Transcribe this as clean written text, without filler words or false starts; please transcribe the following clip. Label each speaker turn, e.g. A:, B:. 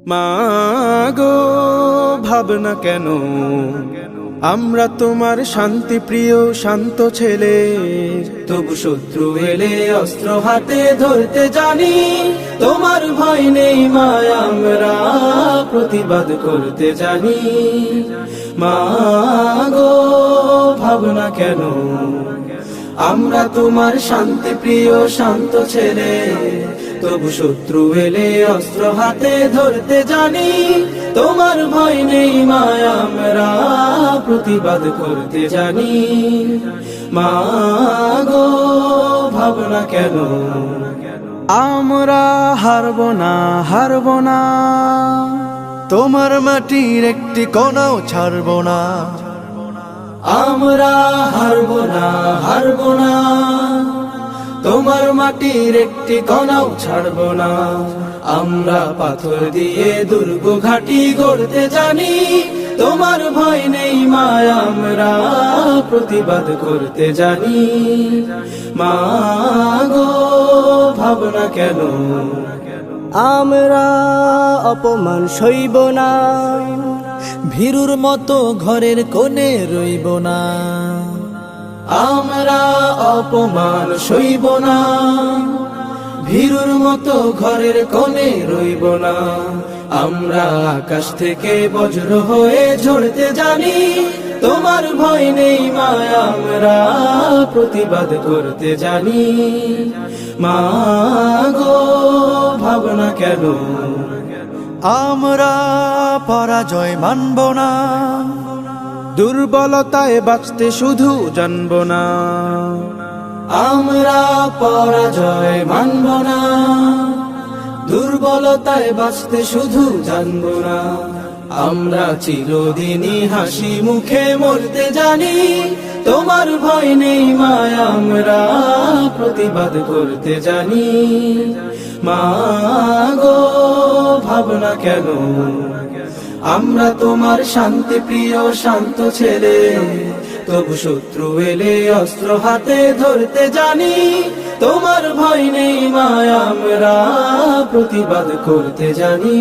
A: মাগো ভাবনা কেন, আমরা তোমার শান্তি প্রিয় শান্ত ছেলে, তবু শত্রু এলে অস্ত্র হাতে ধরতে জানি। তোমার ভয় নেই মা, আমরা প্রতিবাদ করতে জানি। মাগো ভাবনা কেন, আমরা তোমার শান্তি প্রিয় শান্ত ছেলে, তবু শত্রু এলে অস্ত্র হাতে ধরতে জানি। তোমার ভয় নেই মা, আমরা প্রতিবাদ করতে জানি। মাগো ভাবনা কেন, আমরা হারব না, হারব না,
B: তোমার মাটির একটি কণাও ছাড়ব না।
A: আমরা হারব না, হারব না, তোমার মাটির একটি কণাও ছাড়ব না। আমরা পাথর দিয়ে দুর্গ ঘাটি গড়তে জানি। তোমার ভয় নেই মা, আমরা প্রতিবাদ করতে জানি। মাগো ভাবনা কেন,
C: আমরা অপমান সইব না, ভীরুর মতো ঘরের কোণে রইব না।
A: আমরা অপমান সইব না, ভীরুর মতো ঘরের কোণে রইব না। আমরা আকাশ থেকে বজ্র হয়ে ঝরতে জানি। তোমার ভয় নেই মা, আমরা প্রতিবাদ করতে জানি। মাগো ভাবনা কেন,
B: আমরা পরাজয় মানব না,
A: দুর্বলতায় বাঁচতে শুধু জানব না। আমরা পরাজয় মানব না, দুর্বলতায় বাঁচতে শুধু জানব না। আমরা চিরদিনই হাসি মুখে মরতে জানি। তোমার ভয় নেই মা, আমরা প্রতিবাদ করতে জানি। মাগো ভাবনা কেন, আমরা তোমার শান্তি প্রিয় শান্ত ছেলে, তবু শত্রু এলে অস্ত্র হাতে ধরতে জানি। তোমার ভয় নেই মা, আমরা প্রতিবাদ করতে জানি।